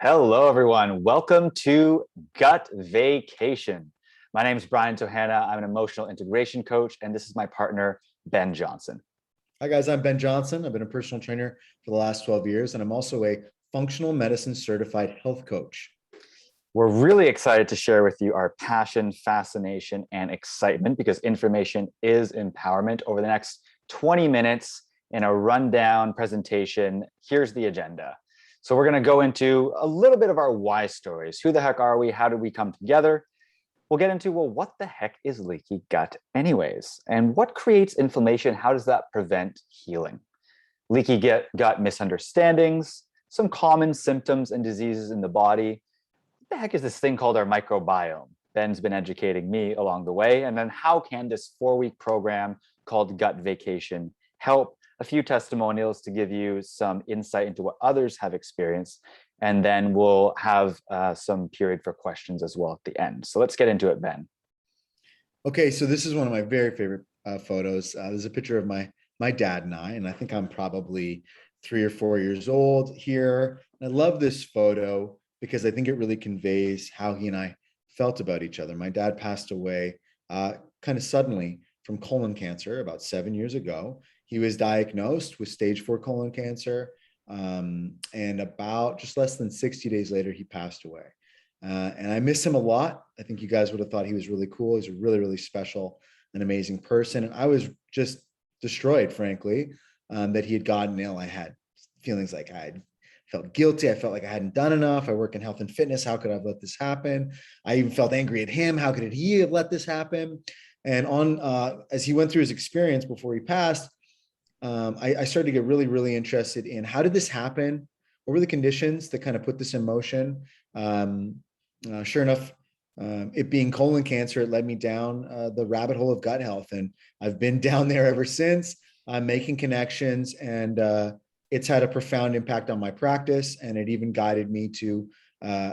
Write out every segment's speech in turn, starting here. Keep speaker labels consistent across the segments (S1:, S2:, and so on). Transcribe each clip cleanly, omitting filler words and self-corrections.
S1: Hello, everyone. Welcome to Gut Vacation. My name is Brian Tohana. I'm an emotional integration coach, and this is my partner, Ben Johnson.
S2: Hi, guys. I'm Ben Johnson. I've been a personal trainer for the last 12 years, and I'm also a functional medicine certified health coach.
S1: We're really excited to share with you our passion, fascination, and excitement because information is empowerment. Over the next 20 minutes in a rundown presentation, here's the agenda. So we're going to go into a little bit of our why stories. Who the heck are we? How did we come together? We'll get into, well, what the heck is leaky gut anyways? And what creates inflammation? How does that prevent healing? Leaky gut misunderstandings, some common symptoms and diseases in the body. What the heck is this thing called our microbiome? Ben's been educating me along the way. And then how can this 4-week program called Gut Vacation help? A few testimonials to give you some insight into what others have experienced. And then we'll have some period for questions as well at the end. So let's get into it, Ben.
S2: Okay, so this is one of my very favorite photos. There's a picture of my dad and I think I'm probably 3 or 4 years old here. And I love this photo because I think it really conveys how he and I felt about each other. My dad passed away kind of suddenly from colon cancer about 7 years ago. He was diagnosed with stage 4 colon cancer, and about just less than 60 days later, he passed away. And I miss him a lot. I think you guys would have thought he was really cool. He's a really, really special and amazing person. And I was just destroyed, frankly, that he had gotten ill. I had feelings like I felt guilty. I felt like I hadn't done enough. I work in health and fitness. How could I have let this happen? I even felt angry at him. How could he have let this happen? And as he went through his experience before he passed, I started to get really, really interested in how did this happen? What were the conditions that kind of put this in motion? Sure enough, it being colon cancer, it led me down the rabbit hole of gut health. And I've been down there ever since. I'm making connections, and it's had a profound impact on my practice. And it even guided me to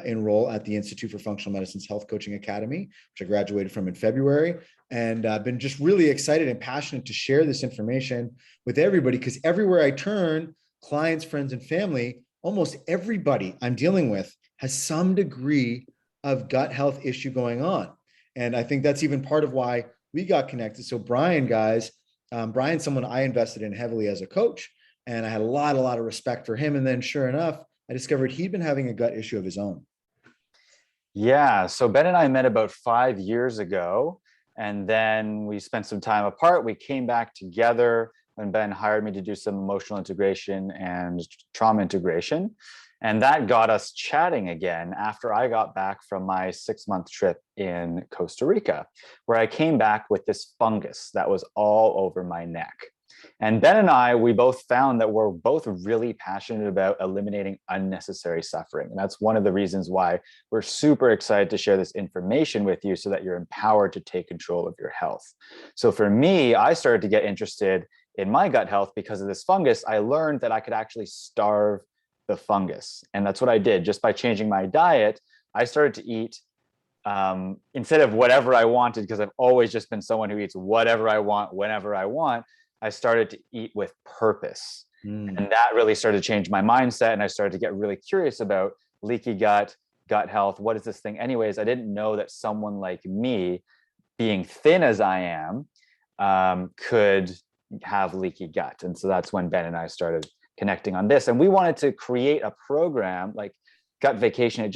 S2: enroll at the Institute for Functional Medicine's Health Coaching Academy, which I graduated from in February. And I've been just really excited and passionate to share this information with everybody, because everywhere I turn, clients, friends, and family, almost everybody I'm dealing with has some degree of gut health issue going on. And I think that's even part of why we got connected. So Brian, guys, Brian's someone I invested in heavily as a coach, and I had a lot of respect for him. And then sure enough, I discovered he'd been having a gut issue of his own.
S1: Yeah, so Ben and I met about 5 years ago, and then we spent some time apart. We came back together when Ben hired me to do some emotional integration and trauma integration. And that got us chatting again after I got back from my 6-month trip in Costa Rica, where I came back with this fungus that was all over my neck. And Ben and I, we both found that we're both really passionate about eliminating unnecessary suffering. And that's one of the reasons why we're super excited to share this information with you, so that you're empowered to take control of your health. So for me, I started to get interested in my gut health because of this fungus. I learned that I could actually starve the fungus. And that's what I did. Just by changing my diet, I started to eat instead of whatever I wanted, because I've always just been someone who eats whatever I want, whenever I want. I started to eat with purpose. And that really started to change my mindset. And I started to get really curious about leaky gut, gut health. What is this thing anyways? I didn't know that someone like me, being thin as I am, could have leaky gut. And so that's when Ben and I started connecting on this. And we wanted to create a program like Gut Vacation.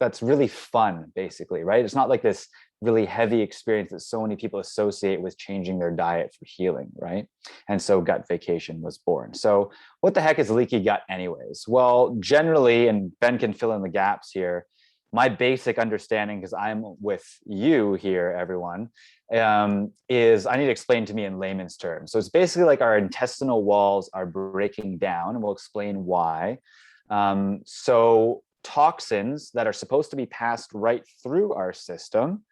S1: That's really fun, basically, right? It's not like this really heavy experience that so many people associate with changing their diet for healing, right? And so Gut Vacation was born. So what the heck is leaky gut anyways? Well, generally, and Ben can fill in the gaps here, my basic understanding, because I'm with you here, everyone, is I need to explain to me in layman's terms. So it's basically like our intestinal walls are breaking down, and we'll explain why. So toxins that are supposed to be passed right through our system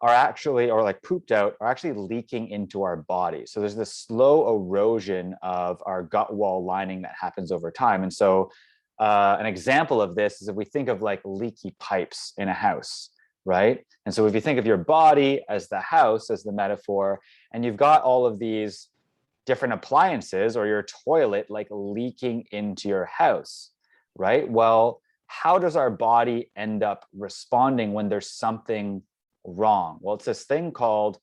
S1: are actually, or like pooped out, are actually leaking into our body. So there's this slow erosion of our gut wall lining that happens over time. And so an example of this is if we think of like leaky pipes in a house, right? And so if you think of your body as the house, as the metaphor, and you've got all of these different appliances or your toilet like leaking into your house, right? Well, how does our body end up responding when there's something wrong? Well, it's this thing called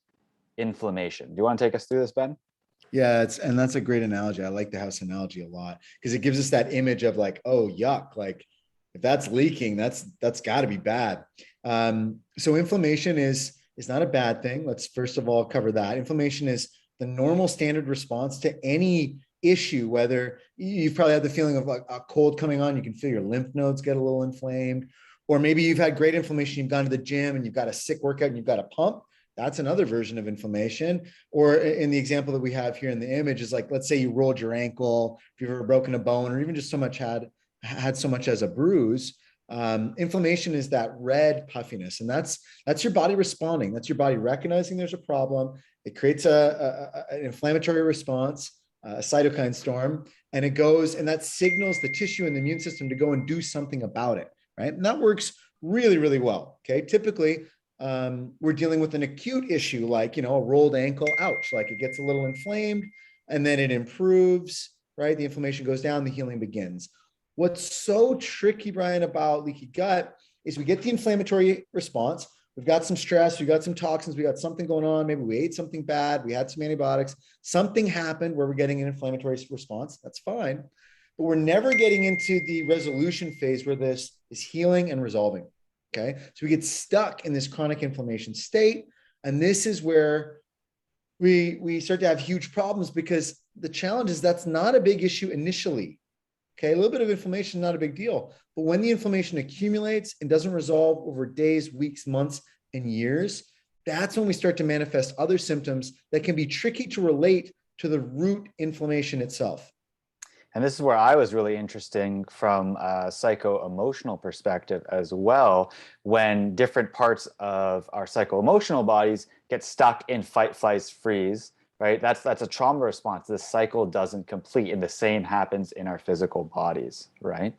S1: inflammation. Do you want to take us through this, Ben?
S2: Yeah, and that's a great analogy. I like the house analogy a lot because it gives us that image of like, oh, yuck, like if that's leaking, that's got to be bad. So inflammation is not a bad thing. Let's first of all cover that. Inflammation is the normal standard response to any issue, whether you've probably had the feeling of like a cold coming on, you can feel your lymph nodes get a little inflamed, or maybe you've had great inflammation, you've gone to the gym and you've got a sick workout and you've got a pump. That's another version of inflammation. Or in the example that we have here in the image is like, let's say you rolled your ankle, if you've ever broken a bone, or even just so much had so much as a bruise. Inflammation is that red puffiness, and that's your body responding. That's your body recognizing there's a problem. It creates an inflammatory response, a cytokine storm, and it goes and that signals the tissue and the immune system to go and do something about it, right? And that works really, really well. Okay, typically we're dealing with an acute issue like a rolled ankle, ouch, like it gets a little inflamed, and then it improves, right? The inflammation goes down, the healing begins. What's so tricky, Brian, about leaky gut is we get the inflammatory response. We've got some stress, we've got some toxins, we got something going on. Maybe we ate something bad, we had some antibiotics, something happened where we're getting an inflammatory response. That's fine. But we're never getting into the resolution phase where this is healing and resolving. Okay. So we get stuck in this chronic inflammation state. And this is where we start to have huge problems because the challenge is that's not a big issue initially. Okay, a little bit of inflammation, not a big deal. But when the inflammation accumulates and doesn't resolve over days, weeks, months, and years, that's when we start to manifest other symptoms that can be tricky to relate to the root inflammation itself.
S1: And this is where I was really interesting from a psycho-emotional perspective as well, when different parts of our psycho-emotional bodies get stuck in fight, flight, freeze, right? That's a trauma response. The cycle doesn't complete, and the same happens in our physical bodies, right?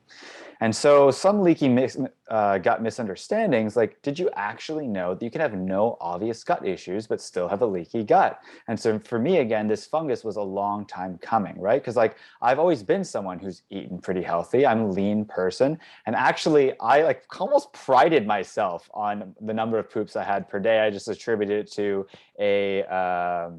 S1: And so some leaky gut misunderstandings, like, did you actually know that you can have no obvious gut issues but still have a leaky gut? And so for me, again, this fungus was a long time coming, right? Because like I've always been someone who's eaten pretty healthy. I'm a lean person. And actually, I like almost prided myself on the number of poops I had per day. I just attributed it to a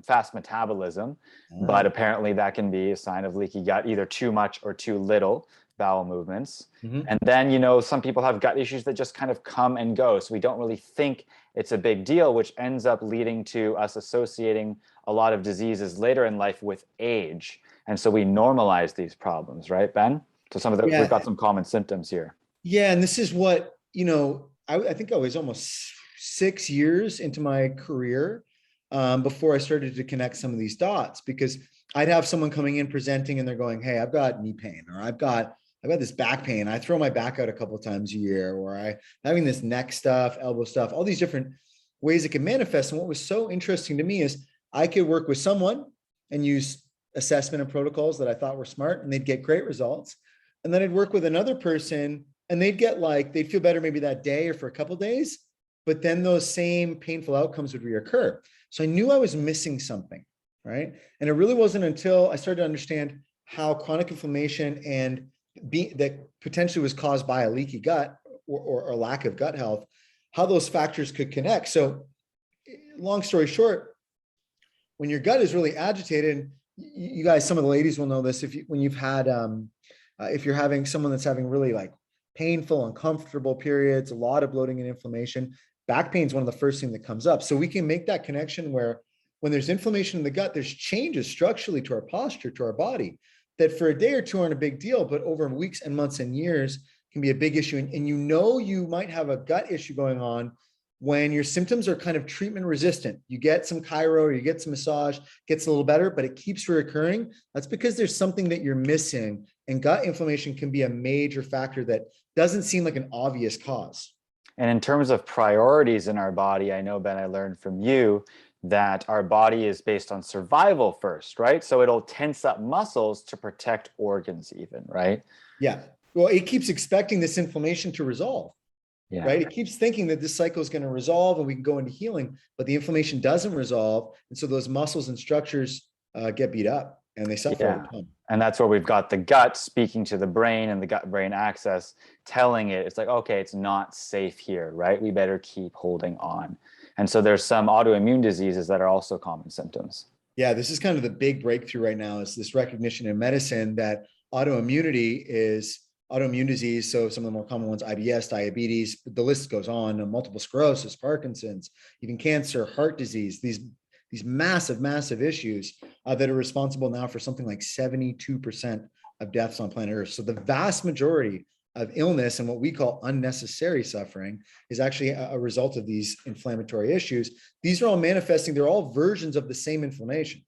S1: fast metabolism. But apparently that can be a sign of leaky gut, either too much or too little bowel movements. And then, some people have gut issues that just kind of come and go. So we don't really think it's a big deal, which ends up leading to us associating a lot of diseases later in life with age. And so we normalize these problems, right, Ben? So we've got some common symptoms here.
S2: Yeah. And this is what, I think I was almost 6 years into my career before I started to connect some of these dots, because I'd have someone coming in presenting and they're going, hey, I've got knee pain, or I've got this back pain. I throw my back out a couple of times a year, or I'm having this neck stuff, elbow stuff, all these different ways it can manifest. And what was so interesting to me is I could work with someone and use assessment and protocols that I thought were smart, and they'd get great results. And then I'd work with another person and they'd feel better maybe that day or for a couple of days, but then those same painful outcomes would reoccur. So I knew I was missing something, right? And it really wasn't until I started to understand how chronic inflammation and that potentially was caused by a leaky gut or lack of gut health, how those factors could connect. So long story short, when your gut is really agitated, you guys, some of the ladies will know this, if you're having someone that's having really like painful, uncomfortable periods, a lot of bloating and inflammation, back pain is one of the first things that comes up. So we can make that connection where when there's inflammation in the gut, there's changes structurally to our posture, to our body, that for a day or two aren't a big deal, but over weeks and months and years can be a big issue. And you might have a gut issue going on when your symptoms are kind of treatment resistant. You get some chiro or you get some massage, gets a little better, but it keeps reoccurring. That's because there's something that you're missing. And gut inflammation can be a major factor that doesn't seem like an obvious cause.
S1: And in terms of priorities in our body, I know, Ben, I learned from you that our body is based on survival first, right? So it'll tense up muscles to protect organs even, right?
S2: Yeah. Well, it keeps expecting this inflammation to resolve,
S1: yeah.
S2: Right? It keeps thinking that this cycle is going to resolve and we can go into healing, but the inflammation doesn't resolve. And so those muscles and structures get beat up and they suffer over time.
S1: And that's where we've got the gut speaking to the brain and the gut-brain axis telling it, it's like, okay, it's not safe here, right? We better keep holding on. And so there's some autoimmune diseases that are also common symptoms.
S2: Yeah, this is kind of the big breakthrough right now, is this recognition in medicine that autoimmunity is autoimmune disease. So some of the more common ones, IBS, diabetes, the list goes on, multiple sclerosis, Parkinson's, even cancer, heart disease, these massive issues that are responsible now for something like 72% of deaths on planet Earth. So the vast majority of illness and what we call unnecessary suffering is actually a result of these inflammatory issues. These are all manifesting, they're all versions of the same inflammation,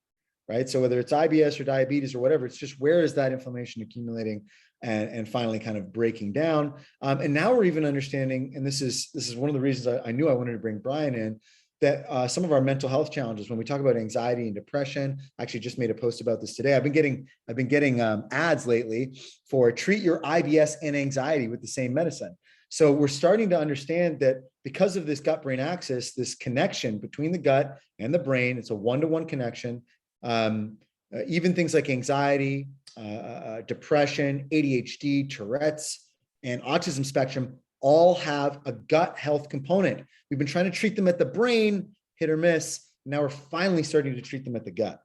S2: right? So whether it's IBS or diabetes or whatever, it's just where is that inflammation accumulating and finally kind of breaking down. And now we're even understanding, and this is one of the reasons I knew I wanted to bring Brian in, that some of our mental health challenges, when we talk about anxiety and depression, I actually just made a post about this today. I've been getting ads lately for treat your IBS and anxiety with the same medicine. So we're starting to understand that because of this gut-brain axis, this connection between the gut and the brain, it's a one-to-one connection. Even things like anxiety, depression, ADHD, Tourette's, and autism spectrum all have a gut health component. We've been trying to treat them at the brain, hit or miss. Now we're finally starting to treat them at the gut.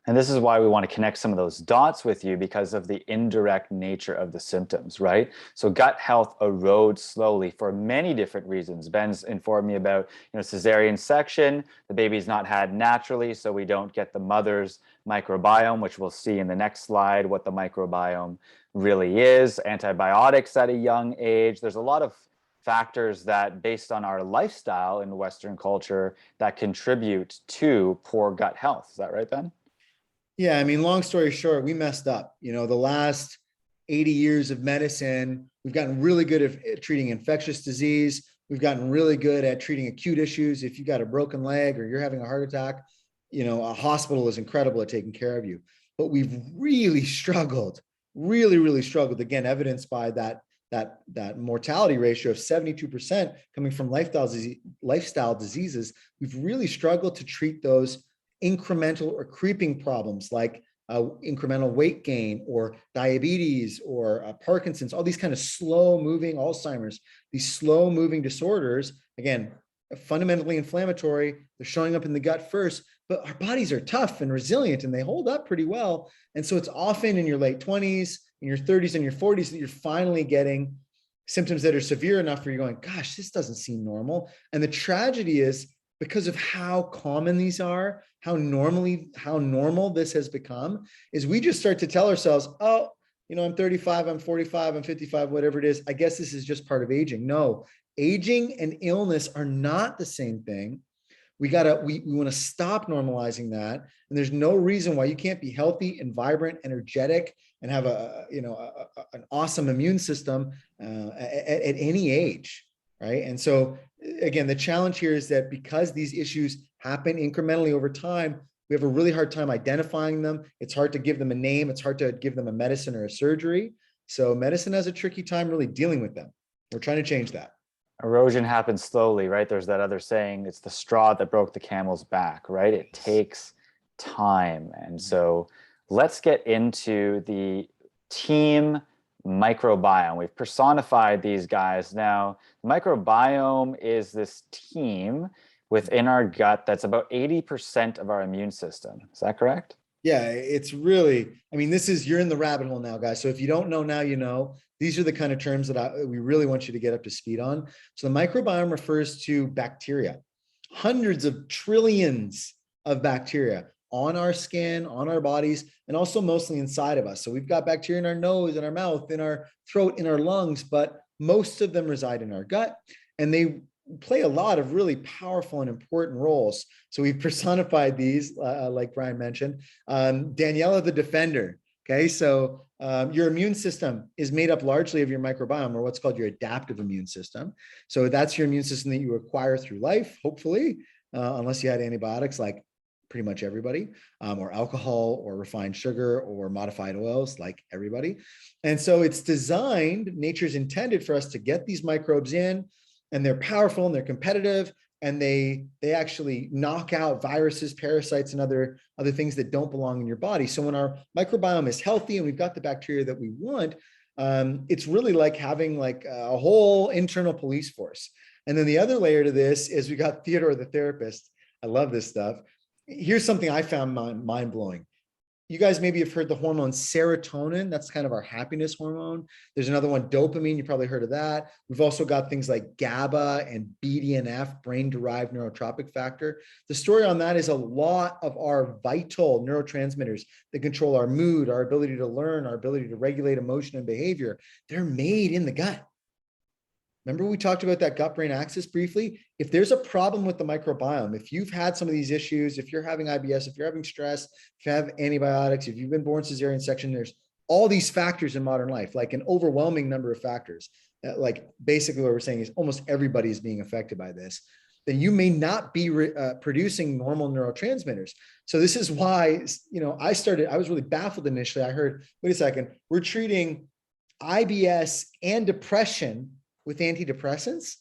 S1: And this is why we want to connect some of those dots with you, because of the indirect nature of the symptoms, right? So gut health erodes slowly for many different reasons. Ben's informed me about, cesarean section. The baby's not had naturally, so we don't get the mother's microbiome, which we'll see in the next slide what the microbiome really is. Antibiotics at a young age. There's a lot of factors that, based on our lifestyle in Western culture, that contribute to poor gut health. Is that right, Ben?
S2: Yeah, I mean, long story short, we messed up. The last 80 years of medicine, we've gotten really good at treating infectious disease. We've gotten really good at treating acute issues. If you got a broken leg or you're having a heart attack, a hospital is incredible at taking care of you. But we've really struggled, really struggled, again, evidenced by that mortality ratio of 72% coming from lifestyle diseases. We've really struggled to treat those incremental or creeping problems like incremental weight gain or diabetes or Parkinson's, all these kind of slow moving Alzheimer's, these slow moving disorders, again, fundamentally inflammatory. They're showing up in the gut first, but our bodies are tough and resilient and they hold up pretty well. And so it's often in your late 20s, in your 30s and your 40s that you're finally getting symptoms that are severe enough where you're going, gosh, this doesn't seem normal. And the tragedy is, because of how common these are, how normal this has become, is we just start to tell ourselves, oh, I'm 35, I'm 45, I'm 55, whatever it is. I guess this is just part of aging. No, aging and illness are not the same thing. We want to stop normalizing that. And there's no reason why you can't be healthy and vibrant, energetic, and have an awesome immune system at any age. Right. And so again, the challenge here is that because these issues happen incrementally over time, we have a really hard time identifying them. It's hard to give them a name. It's hard to give them a medicine or a surgery. So medicine has a tricky time really dealing with them. We're trying to change that.
S1: Erosion happens slowly, right? There's that other saying, it's the straw that broke the camel's back, right? It takes time. And so let's get into the team microbiome. We've personified these guys. Now, microbiome is this team within our gut that's about 80% of our immune system. Is that correct?
S2: Yeah, it's really, you're in the rabbit hole now, guys. So if you don't know now, these are the kind of terms that we really want you to get up to speed on. So the microbiome refers to bacteria, hundreds of trillions of bacteria on our skin, on our bodies, and also mostly inside of us. So we've got bacteria in our nose, in our mouth, in our throat, in our lungs, but most of them reside in our gut, and they play a lot of really powerful and important roles. So we've personified these, like Brian mentioned. Daniela the Defender. Okay, so your immune system is made up largely of your microbiome, or what's called your adaptive immune system. So that's your immune system that you acquire through life, hopefully, unless you had antibiotics like pretty much everybody, or alcohol or refined sugar or modified oils like everybody. And so it's designed, nature's intended for us to get these microbes in, and they're powerful and they're competitive. and they actually knock out viruses, parasites, and other things that don't belong in your body. So when our microbiome is healthy and we've got the bacteria that we want, it's really like having like a whole internal police force. And then the other layer to this is we got Theodore the therapist. I love this stuff. Here's something I found mind-blowing. You guys maybe have heard the hormone serotonin. That's kind of our happiness hormone. There's another one, dopamine. You probably heard of that. We've also got things like GABA and BDNF, brain-derived neurotropic factor. The story on that is a lot of our vital neurotransmitters that control our mood, our ability to learn, our ability to regulate emotion and behavior. They're made in the gut. Remember we talked about that gut-brain axis briefly? If there's a problem with the microbiome, if you've had some of these issues, if you're having IBS, if you're having stress, if you have antibiotics, if you've been born cesarean section, there's all these factors in modern life, like an overwhelming number of factors. Like basically what we're saying is almost everybody is being affected by this. Then you may not be producing normal neurotransmitters. So this is why, I was really baffled initially. I heard, wait a second, we're treating IBS and depression with antidepressants.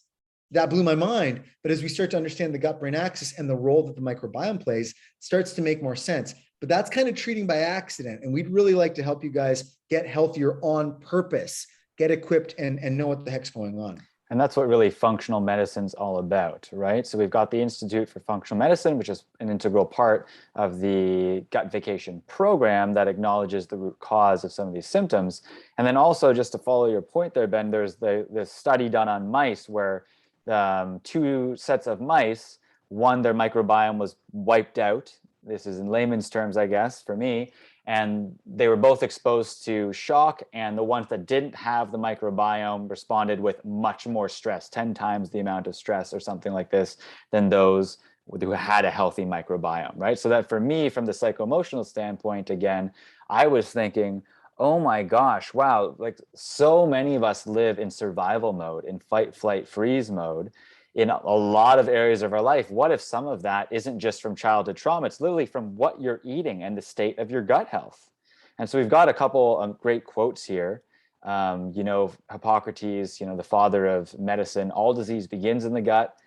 S2: That blew my mind. But as we start to understand the gut-brain axis and the role that the microbiome plays, it starts to make more sense. But that's kind of treating by accident. And we'd really like to help you guys get healthier on purpose, get equipped and know what the heck's going on.
S1: And that's what really functional medicine's all about, right? So we've got the Institute for Functional Medicine, which is an integral part of the gut vacation program that acknowledges the root cause of some of these symptoms. And then also, just to follow your point there, Ben, there's this study done on mice where 2 sets of mice, one, their microbiome was wiped out. This is in layman's terms, I guess, for me. And they were both exposed to shock, and the ones that didn't have the microbiome responded with much more stress, 10 times the amount of stress or something like this than those who had a healthy microbiome, right? So that for me, from the psycho-emotional standpoint, again, I was thinking, oh my gosh, wow, like so many of us live in survival mode, in fight, flight, freeze mode, in a lot of areas of our life. What if some of that isn't just from childhood trauma? It's literally from what you're eating and the state of your gut health. And so we've got a couple of great quotes here. Hippocrates, the father of medicine, all disease begins in the gut.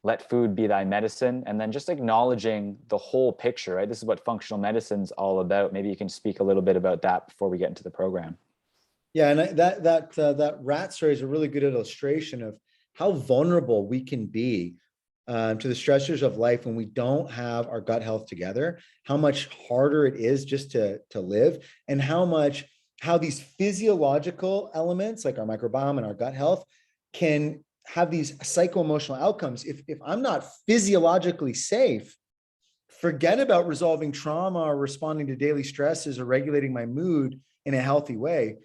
S1: Let food be thy medicine. And then just acknowledging the whole picture, right? This is what functional medicine's all about. Maybe you can speak a little bit about that before we get into the program.
S2: Yeah, and that rat story is a really good illustration of how vulnerable we can be to the stressors of life when we don't have our gut health together, how much harder it is just to live, and how these physiological elements like our microbiome and our gut health can have these psycho-emotional outcomes. If I'm not physiologically safe, forget about resolving trauma or responding to daily stresses or regulating my mood in a healthy way.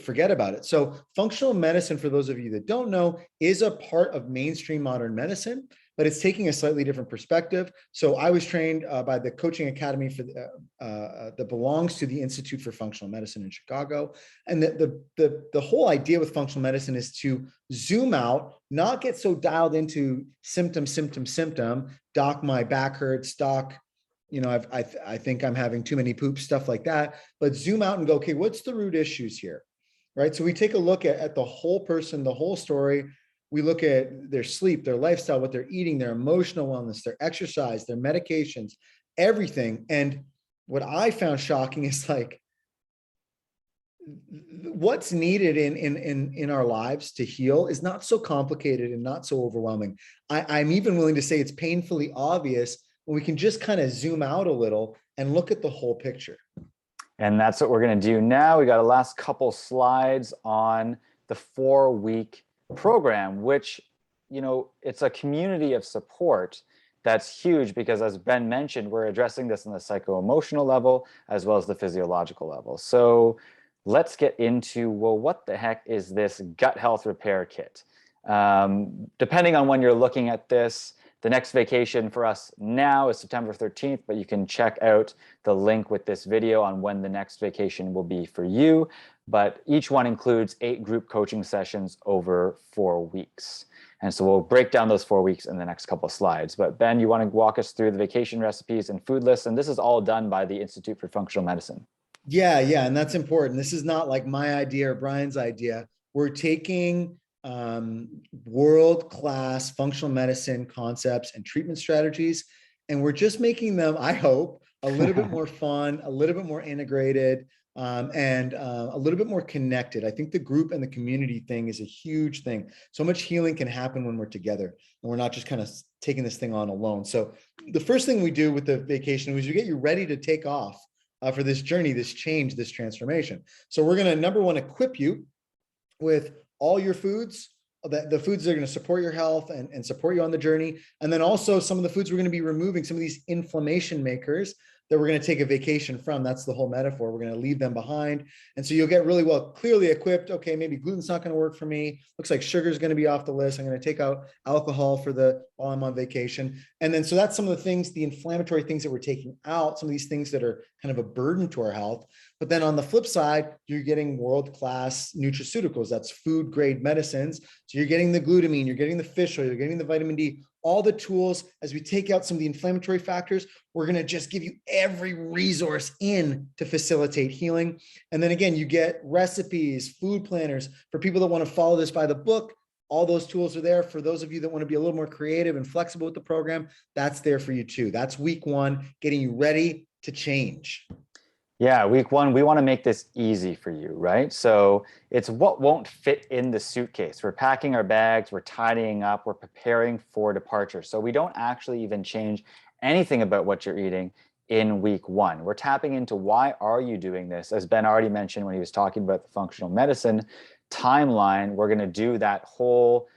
S2: Forget about it. So functional medicine, for those of you that don't know, is a part of mainstream modern medicine, but it's taking a slightly different perspective. So I was trained by the coaching academy that belongs to the Institute for Functional Medicine in Chicago. And the whole idea with functional medicine is to zoom out, not get so dialed into symptom, doc, my back hurts, doc, I think I'm having too many poops, stuff like that, but zoom out and go, okay, what's the root issues here, right? So we take a look at the whole person, the whole story. We look at their sleep, their lifestyle, what they're eating, their emotional wellness, their exercise, their medications, everything. And what I found shocking is like, what's needed in our lives to heal is not so complicated and not so overwhelming. I'm even willing to say it's painfully obvious when we can just kind of zoom out a little and look at the whole picture.
S1: And that's what we're going to do now. We got a last couple slides on the 4-week program, which, it's a community of support that's huge because, as Ben mentioned, we're addressing this on the psycho-emotional level as well as the physiological level. So let's get into, well, what the heck is this gut health repair kit? Depending on when you're looking at this, the next vacation for us now is September 13th, but you can check out the link with this video on when the next vacation will be for you. But each one includes 8 group coaching sessions over 4 weeks. And so we'll break down those 4 weeks in the next couple of slides. But Ben, you want to walk us through the vacation recipes and food lists? And this is all done by the Institute for Functional Medicine.
S2: Yeah. And that's important. This is not like my idea or Brian's idea. We're taking world-class functional medicine concepts and treatment strategies. And we're just making them, I hope, a little bit more fun, a little bit more integrated, and a little bit more connected. I think the group and the community thing is a huge thing. So much healing can happen when we're together and we're not just kind of taking this thing on alone. So the first thing we do with the vacation is we get you ready to take off for this journey, this change, this transformation. So we're going to, number one, equip you with all your foods, the foods that are going to support your health and support you on the journey. And then also some of the foods we're going to be removing, some of these inflammation makers that we're going to take a vacation from. That's the whole metaphor. We're going to leave them behind. And so you'll get really well, clearly equipped. Okay, maybe gluten's not going to work for me. Looks like sugar is going to be off the list. I'm going to take out alcohol while I'm on vacation. And then, so that's some of the things, the inflammatory things that we're taking out, some of these things that are kind of a burden to our health. But then on the flip side, you're getting world-class nutraceuticals. That's food grade medicines. So you're getting the glutamine, you're getting the fish oil, you're getting the vitamin D, all the tools. As we take out some of the inflammatory factors, we're going to just give you every resource in to facilitate healing. And then again, you get recipes, food planners for people that want to follow this by the book. All those tools are there. For those of you that want to be a little more creative and flexible with the program, that's there for you too. That's week one, getting you ready to change.
S1: Yeah, week one, we want to make this easy for you, right? So it's what won't fit in the suitcase. We're packing our bags, we're tidying up, we're preparing for departure. So we don't actually even change anything about what you're eating in week one. We're tapping into why are you doing this? As Ben already mentioned when he was talking about the functional medicine timeline, we're going to do that whole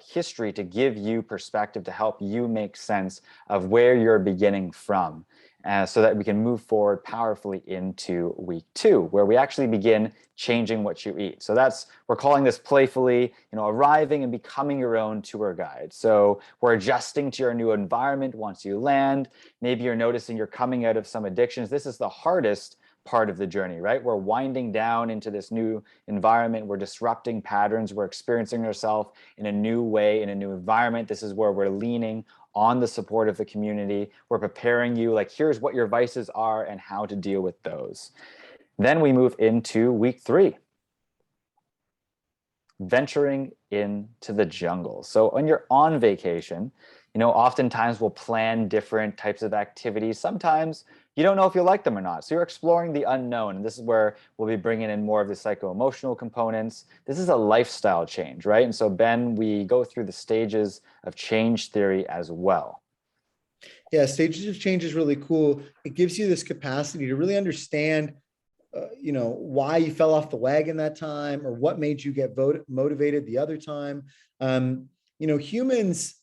S1: history to give you perspective, to help you make sense of where you're beginning from. So that we can move forward powerfully into week two, where we actually begin changing what you eat. So we're calling this playfully, arriving and becoming your own tour guide. So we're adjusting to your new environment once you land. Maybe you're noticing you're coming out of some addictions. This is the hardest part of the journey, right? We're winding down into this new environment. We're disrupting patterns. We're experiencing ourselves in a new way, in a new environment. This is where we're leaning on the support of the community. We're preparing you, like, here's what your vices are and how to deal with those. Then we move into week three, venturing into the jungle. So when you're on vacation, oftentimes we'll plan different types of activities. Sometimes you don't know if you'll like them or not. So you're exploring the unknown. And this is where we'll be bringing in more of the psycho-emotional components. This is a lifestyle change, right? And so, Ben, we go through the stages of change theory as well.
S2: Yeah, stages of change is really cool. It gives you this capacity to really understand why you fell off the wagon that time, or what made you get motivated the other time. Humans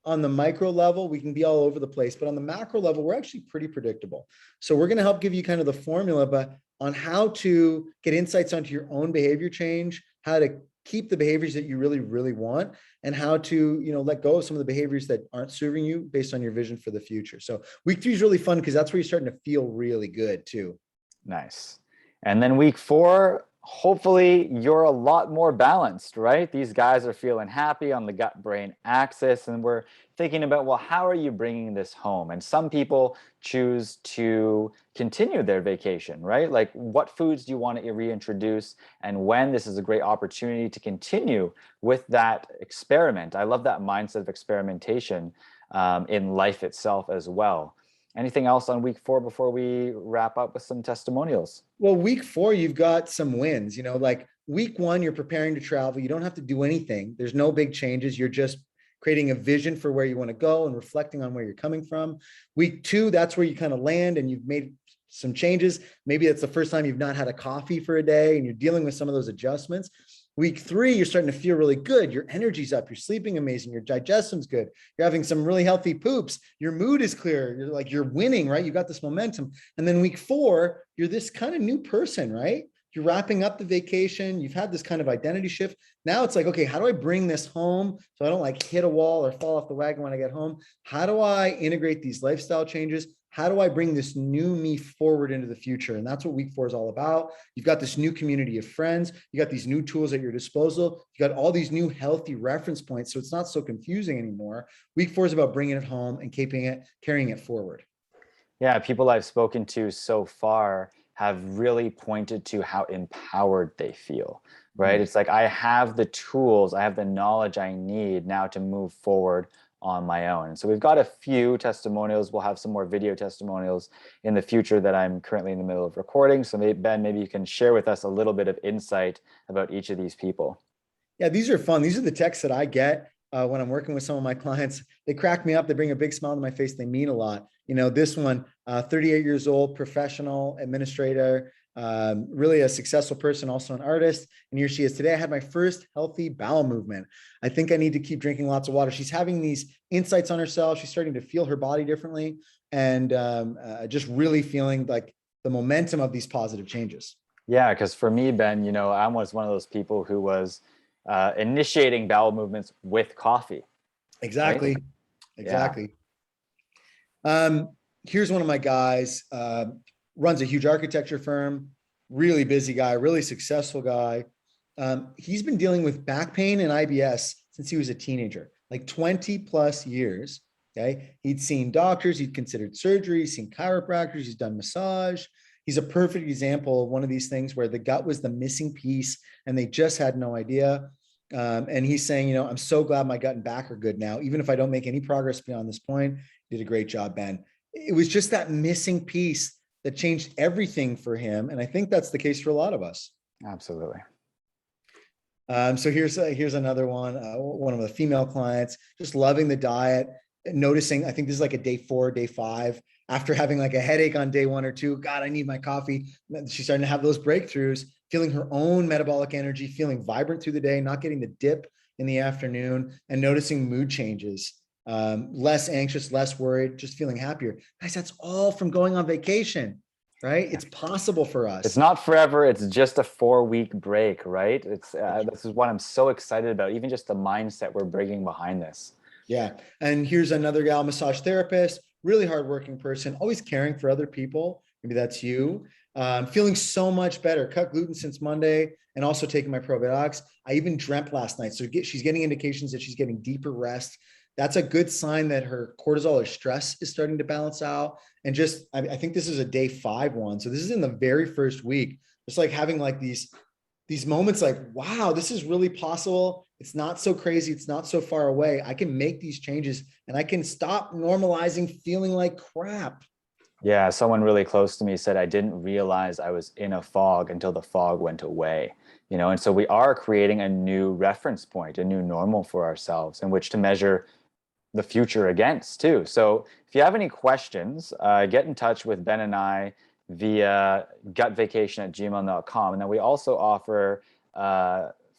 S2: on the micro level, we can be all over the place, but on the macro level, we're actually pretty predictable. So we're going to help give you kind of the formula, but on how to get insights onto your own behavior change, how to keep the behaviors that you really, really want, and how to, let go of some of the behaviors that aren't serving you based on your vision for the future. So week three is really fun because that's where you're starting to feel really good too.
S1: Nice. And then week four, hopefully you're a lot more balanced, right? These guys are feeling happy on the gut-brain axis, and we're thinking about, well, how are you bringing this home? And some people choose to continue their vacation, right? Like, what foods do you want to reintroduce, and when? This is a great opportunity to continue with that experiment. I love that mindset of experimentation in life itself as well. Anything else on week four before we wrap up with some testimonials?
S2: Well, week four, you've got some wins. Like week one, you're preparing to travel. You don't have to do anything. There's no big changes. You're just creating a vision for where you want to go and reflecting on where you're coming from. Week two, that's where you kind of land and you've made some changes. Maybe it's the first time you've not had a coffee for a day and you're dealing with some of those adjustments. Week three, you're starting to feel really good. Your energy's up. You're sleeping amazing. Your digestion's good. You're having some really healthy poops. Your mood is clear. You're winning, right? You got this momentum. And then week four, you're this kind of new person, right? You're wrapping up the vacation. You've had this kind of identity shift. Now it's like, okay, how do I bring this home so I don't like hit a wall or fall off the wagon when I get home? How do I integrate these lifestyle changes? How do I bring this new me forward into the future? And that's what week four is all about. You've got this new community of friends. You got these new tools at your disposal. You got all these new healthy reference points. So it's not so confusing anymore. Week four is about bringing it home and carrying it forward.
S1: Yeah, people I've spoken to so far have really pointed to how empowered they feel, right? It's like I have the tools, I have the knowledge I need now to move forward on my own. And so we've got a few testimonials. We'll have some more video testimonials in the future that I'm currently in the middle of recording. So maybe, Ben, maybe you can share with us a little bit of insight about each of these people.
S2: Yeah, these are fun. These are the texts that I get when I'm working with some of my clients. They crack me up. They bring a big smile to my face. They mean a lot. You know, this one, 38 years old, professional administrator, really a successful person, also an artist. And here she is today. I had my first healthy bowel movement. I think I need to keep drinking lots of water. She's having these insights on herself. She's starting to feel her body differently and just really feeling like the momentum of these positive changes.
S1: Yeah, because for me, Ben, you know, I was one of those people who was initiating bowel movements with coffee.
S2: Exactly.
S1: Right?
S2: Exactly. Yeah. Here's one of my guys, runs a huge architecture firm, really busy guy, really successful guy. He's been dealing with back pain and IBS since he was a teenager, like 20 plus years. Okay. He'd seen doctors, he'd considered surgery, he's seen chiropractors, he's done massage. He's a perfect example of one of these things where the gut was the missing piece and they just had no idea. And he's saying, you know, I'm so glad my gut and back are good now. Even if I don't make any progress beyond this point, did a great job, Ben. It was just that missing piece that changed everything for him. And I think that's the case for a lot of us.
S1: Absolutely.
S2: So here's another one of the female clients, just loving the diet, noticing, I think this is like a day 4, day 5, after having like a headache on day 1 or 2, God, I need my coffee. She's starting to have those breakthroughs, feeling her own metabolic energy, feeling vibrant through the day, not getting the dip in the afternoon, and noticing mood changes, less anxious, less worried, just feeling happier. Guys, that's all from going on vacation, right? It's possible for us.
S1: It's not forever. It's just a 4-week break, right? It's this is what I'm so excited about, even just the mindset we're bringing behind this.
S2: Yeah. And here's another gal, massage therapist, really hardworking person, always caring for other people. Maybe that's you. Feeling so much better. Cut gluten since Monday and also taking my probiotics. I even dreamt last night. So she's getting indications that she's getting deeper rest. That's a good sign that her cortisol or stress is starting to balance out. And just, I think this is a day 5 one. So this is in the very first week. Just like having like these moments like, wow, this is really possible. It's not so crazy. It's not so far away. I can make these changes and I can stop normalizing feeling like crap.
S1: Yeah, someone really close to me said, I didn't realize I was in a fog until the fog went away. You know, and so we are creating a new reference point, a new normal for ourselves in which to measure the future against too. So if you have any questions, get in touch with Ben and I via gutvacation@gmail.com. And then we also offer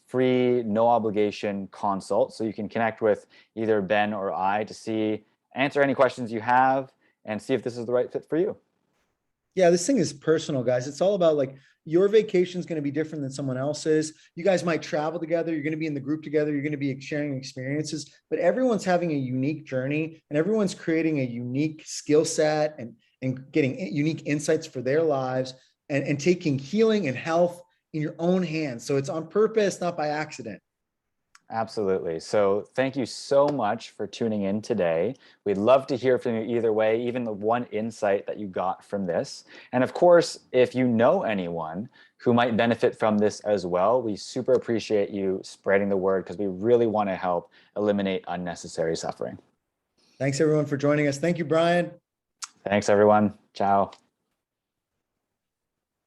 S1: free, no obligation consult. So you can connect with either Ben or I to answer any questions you have and see if this is the right fit for you.
S2: Yeah, this thing is personal, guys. It's all about like your vacation is going to be different than someone else's. You guys might travel together. You're going to be in the group together. You're going to be sharing experiences, but everyone's having a unique journey and everyone's creating a unique skill set and getting unique insights for their lives and taking healing and health in your own hands. So it's on purpose, not by accident.
S1: Absolutely. So thank you so much for tuning in today. We'd love to hear from you either way, even the one insight that you got from this. And of course, if you know anyone who might benefit from this as well, we super appreciate you spreading the word because we really want to help eliminate unnecessary suffering.
S2: Thanks everyone for joining us. Thank you, Brian.
S1: Thanks everyone. Ciao.